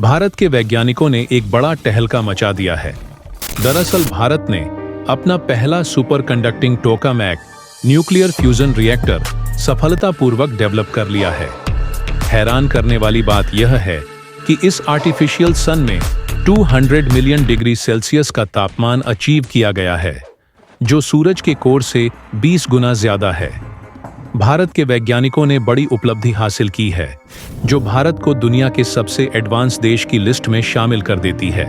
भारत के वैज्ञानिकों ने एक बड़ा तहलका मचा दिया है। दरअसल भारत ने अपना पहला super conducting tokamak nuclear fusion reactor सफलतापूर्वक डेवलप कर लिया है। हैरान करने वाली बात यह है कि इस आर्टिफिशियल सन में 200 मिलियन डिग्री सेल्सियस का तापमान अचीव किया गया है, जो सूरज के कोर से 20 गुना ज्यादा है। भारत के वैज्ञानिकों ने बड़ी उपलब्धि हासिल की है, जो भारत को दुनिया के सबसे एडवांस देश की लिस्ट में शामिल कर देती है।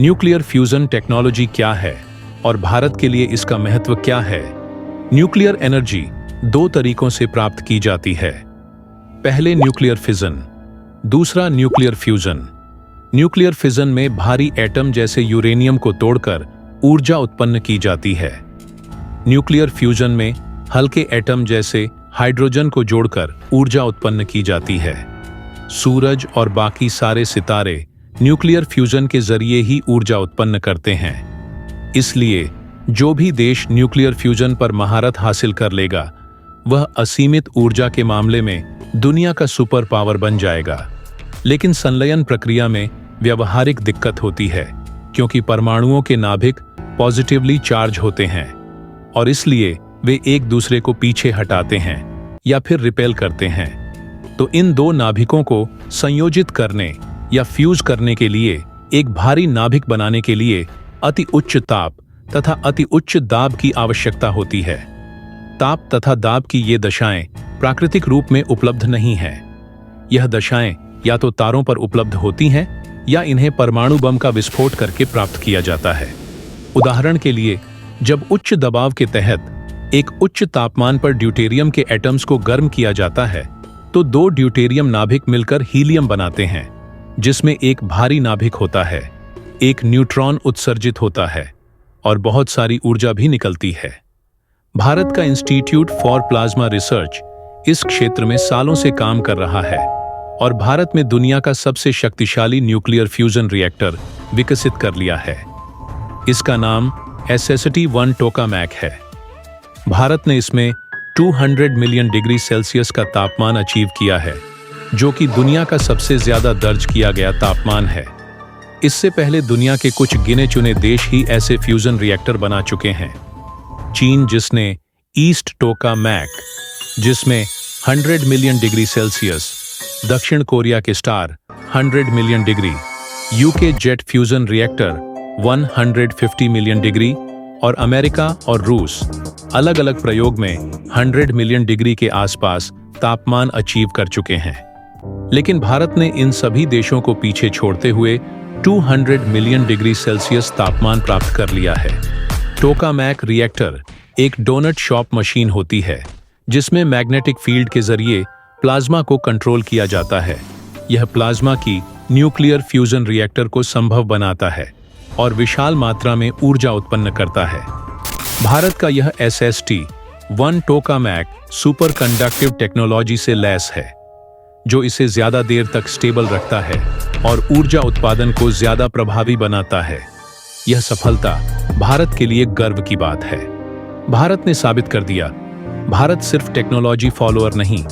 न्यूक्लियर फ्यूजन टेक्नोलॉजी क्या है और भारत के लिए इसका महत्व क्या है? न्यूक्लियर एनर्जी दो तरीकों से प्राप्त की जाती है। पहले न्यूक्लियर फिजन, दूसरा न्यूक्लियर फ्यूजन। न्यूक्लियर फिजन में भारी एटम जैसे यूरेनियम को तोड़कर ऊर्जा उत्पन्न की जाती है। न्यूक्लियर फ्यूजन में हल्के एटम जैसे हाइड्रोजन को जोड़कर ऊर्जा उत्पन्न की जाती है। सूरज और बाकी सारे सितारे न्यूक्लियर फ्यूजन के जरिए ही ऊर्जा उत्पन्न करते हैं। इसलिए जो भी देश न्यूक्लियर फ्यूजन पर महारत हासिल कर लेगा, वह असीमित ऊर्जा के मामले में दुनिया का सुपर पावर बन जाएगा। लेकिन संलयन प्रक्रिया में व्यावहारिक दिक्कत होती है, क्योंकि परमाणुओं के नाभिक पॉजिटिवली चार्ज होते हैं और इसलिए वे एक दूसरे को पीछे हटाते हैं या फिर रिपेल करते हैं। तो इन दो नाभिकों को संयोजित करने या फ्यूज करने के लिए एक भारी नाभिक बनाने के लिए अति उच्च ताप तथा अति उच्च दाब की आवश्यकता होती है। ताप तथा दाब की ये दशाएं प्राकृतिक रूप में उपलब्ध नहीं हैं। यह दशाएं या तो तारों पर उपलब्ध होती हैं या इन्हें परमाणु बम का विस्फोट करके प्राप्त किया जाता है। उदाहरण के लिए, जब उच्च दबाव के तहत एक उच्च तापमान पर ड्यूटेरियम के एटम्स को गर्म किया जाता है, तो दो ड्यूटेरियम नाभिक मिलकर हीलियम बनाते हैं, जिसमें एक भारी नाभिक होता है, एक न्यूट्रॉन उत्सर्जित होता है और बहुत सारी ऊर्जा भी निकलती है। भारत का इंस्टीट्यूट फॉर प्लाज्मा रिसर्च इस क्षेत्र में सालों से काम कर रहा है और भारत में दुनिया का सबसे शक्तिशाली न्यूक्लियर फ्यूजन रिएक्टर विकसित कर लिया है। इसका नाम SST-1 टोकामैक है। भारत ने इसमें 200 मिलियन डिग्री सेल्सियस का तापमान अचीव किया है, जो कि दुनिया का सबसे ज्यादा दर्ज किया गया तापमान है। इससे पहले दुनिया के कुछ गिने चुने देश ही ऐसे फ्यूजन रिएक्टर बना चुके हैं। चीन, जिसने ईस्ट टोकामैक, जिसमें 100 मिलियन डिग्री सेल्सियस, दक्षिण कोरिया के star 100 million degree, UK jet fusion reactor 150 million degree और अमेरिका और रूस अलग अलग प्रयोग में 100 मिलियन डिग्री के आसपास तापमान अचीव कर चुके हैं। लेकिन भारत ने इन सभी देशों को पीछे छोड़ते हुए 200 मिलियन डिग्री सेल्सियस तापमान प्राप्त कर लिया है। टोकामैक रिएक्टर एक डोनट शॉप मशीन होती है, जिसमें मैग्नेटिक फील्ड के जरिए प्लाज्मा को कंट्रोल किया जाता है। यह प्लाज्मा की न्यूक्लियर फ्यूजन रिएक्टर को संभव बनाता है और विशाल मात्रा में ऊर्जा उत्पन्न करता है। भारत का यह SST-1 tokamak super conductive technology से लैस है, जो इसे ज्यादा देर तक स्टेबल रखता है और ऊर्जा उत्पादन को ज्यादा प्रभावी बनाता है। यह सफलता भारत के लिए गर्व की बात है। भारत ने साबित कर दिया, भारत सिर्फ टेक्नोलॉजी फॉलोअर नहीं,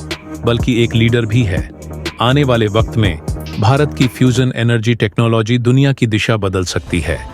बल्कि एक लीडर भी है। आने वाले वक्त में भारत की फ्यूजन एनर्जी टेक्नोलॉजी दुनिया की दिशा बदल सकती है।